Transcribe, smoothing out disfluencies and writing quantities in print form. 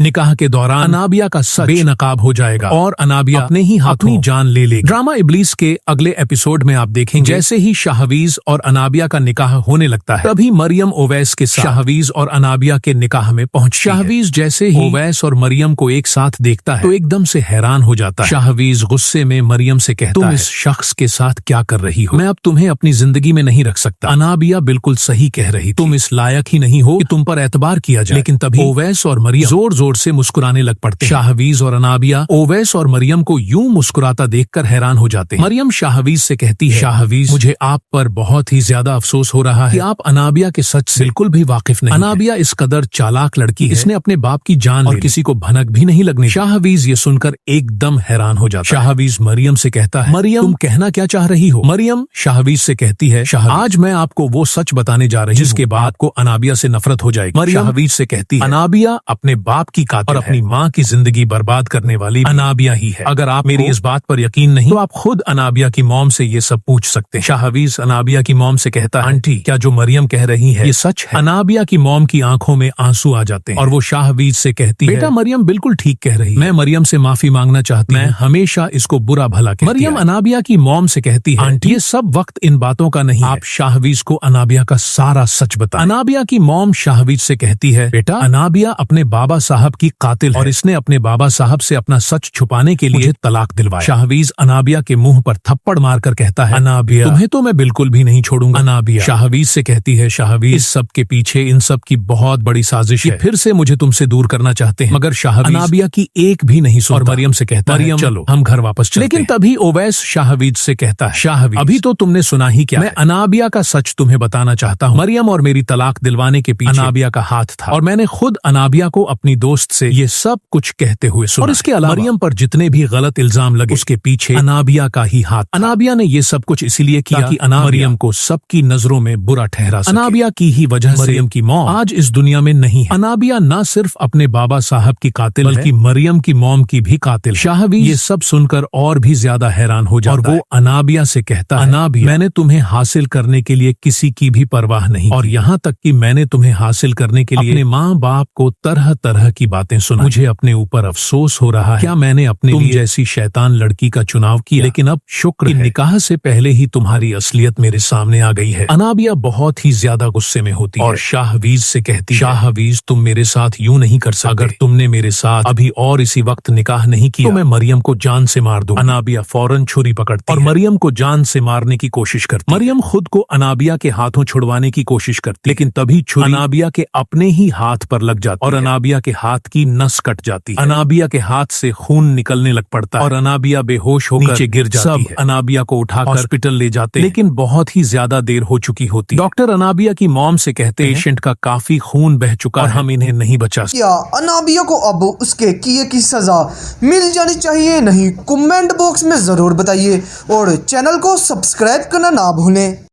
निकाह के दौरान अनाबिया का सच बेनकाब हो जाएगा और अनाबिया अपने ही हाथों जान ले लेगी। ड्रामा इब्लीस के अगले एपिसोड में आप देखेंगे जैसे ही शाहवीज और अनाबिया का निकाह होने लगता है तभी मरियम ओवैस के साथ शाहवीज और अनाबिया के निकाह में पहुंच। शाहवीज जैसे ही ओवैस और मरियम को एक साथ देखता है तो एकदम से हैरान हो जाता है। शाहवीज गुस्से में मरियम से कहता है, तुम इस शख्स के साथ क्या कर रही हो? मैं अब तुम्हें अपनी जिंदगी में नहीं रख सकता। अनाबिया बिल्कुल सही कह रही, तुम इस लायक ही नहीं हो कि तुम पर एतबार किया जाए। लेकिन तभी ओवैस और मरियम जोर जोर से मुस्कुराने लग पड़ते हैं। शाहवीज और अनाबिया ओवैस और मरियम को यूं मुस्कुराता देखकर हैरान हो जाते हैं। मरियम शाहवीज से कहती है, शाहवीज मुझे आप पर बहुत ही ज्यादा अफसोस हो रहा है कि आप अनाबिया के सच से बिल्कुल भी वाकिफ नहीं। अनाबिया इस कदर चालाक लड़की है, इसने अपने बाप की जान और किसी को भनक भी नहीं लगने। शाहवीज ये सुनकर एकदम हैरान हो जाता है। शाहवीज मरियम से कहता है, मरियम तुम कहना क्या चाह रही हो? मरियम शाहवीज से कहती है, आज मैं आपको वो सच बताने जा रही हूँ जिसके बाद को अनाबिया से नफरत हो जाएगी। मरियम शाहवीज से कहती है, अनाबिया अपने बाप की कातिल और अपनी माँ की जिंदगी बर्बाद करने वाली अनाबिया ही है। अगर आप मेरी इस बात पर यकीन नहीं तो आप खुद अनाबिया की मॉम से ये सब पूछ सकते हैं। शाहवीज अनाबिया की मॉम से कहता है, आंटी क्या जो मरियम कह रही है ये सच है? अनाबिया की मॉम की आंखों में आंसू आ जाते हैं और वो शाहवीज से कहती है, बेटा मरियम बिल्कुल ठीक कह रही है, मैं मरियम से माफी मांगना चाहती हूँ, मैं हमेशा इसको बुरा भला कहती। मरियम अनाबिया की मॉम से कहती है, आंटी ये सब वक्त इन बातों का नहीं, आप शाहवीज को अनाबिया का सारा सच बताएं। अनाबिया की मॉम शाहवीज से कहती है, बेटा अनाबिया अपने बाबा साहब की कातिल है और इसने अपने बाबा साहब से अपना सच छुपाने के लिए तलाक दिलवाया। शाहवीज अनाबिया के मुंह पर थप्पड़ मारकर कहता है, अनाबिया तुम्हें तो मैं बिल्कुल भी नहीं छोड़ूंगा। अनाबिया शाहवीज से कहती है, शाहवीज इस सब के पीछे इन सब की बहुत बड़ी साजिश है, फिर से मुझे तुमसे दूर करना चाहते हैं। मगर शाहवीज अनाबिया की एक भी नहीं सुनता और मरियम से कहता है, मरियम चलो हम घर वापस चलते हैं। लेकिन तभी ओवैस शाहवीज से कहता है, शाहवीज अभी तो तुमने सुना ही क्या, मैं अनाबिया का सच तुम्हें बताना चाहता हूँ। मरियम और मेरी तलाक दिलवाने के पीछे अनाबिया का हाथ था और मैंने खुद अनाबिया को अपनी दोस्त से ये सब कुछ कहते हुए सुना। और इसके अलावा मरियम पर जितने भी गलत इल्जाम लगे उसके पीछे अनाबिया का ही हाथ था। अनाबिया ने ये सब कुछ इसीलिए किया कि मरियम को सबकी नजरों में बुरा ठहरा सके। अनाबिया की ही वजह से मरियम की मौत आज इस दुनिया में नहीं है। अनाबिया न सिर्फ अपने बाबा साहब की कातिल बल्कि मरियम की मॉम की भी कातिल। शाहवीज ये सब सुनकर और भी ज्यादा हैरान हो जाता है और वो अनाबिया से कहता है, अनाबिया मैंने तुम्हें हासिल करने के लिए किसी की भी परवाह नहीं और यहाँ तक कि मैंने तुम्हें हासिल करने के लिए अपने माँ बाप को तरह तरह की बातें सुना। मुझे अपने ऊपर अफसोस हो रहा है, क्या मैंने अपने तुम जैसी शैतान लड़की का चुनाव किया, लेकिन अब शुक्र है निकाह से पहले ही तुम्हारी असलियत मेरे सामने आ गई है। अनाबिया बहुत ही ज्यादा गुस्से में होती है और शाहवीज से कहती है, शाहवीज तुम मेरे साथ यूं नहीं कर सकते, अगर तुमने मेरे साथ अभी और इसी वक्त निकाह नहीं किया तो मैं मरियम को जान से मार दूं। अनाबिया फौरन छुरी पकड़ती और मरियम को जान से मारने की कोशिश करती। मरियम खुद को अनाबिया के हाथों छुड़वाने की कोशिश करती, लेकिन तभी छुरी अनाबिया के अपने ही हाथ पर लग जाती और अनाबिया के हाथ की नस कट जाती। अनाबिया के हाथ से खून निकलने लग पड़ता और अनाबिया बेहोश होकर नीचे गिर जाती है। अनाबिया को उठाकर हॉस्पिटल ले जाते, लेकिन बहुत ही ज्यादा देर हो चुकी होती। डॉक्टर अनाबिया की मॉम से कहते हैं, पेशेंट का काफी खून बह चुका और हम इन्हें नहीं बचा सकते। क्या अनाबिया को अब उसके किए की सजा मिल जानी चाहिए? नहीं, कमेंट बॉक्स में जरूर बताइए और चैनल को सब्सक्राइब करना ना भूलें।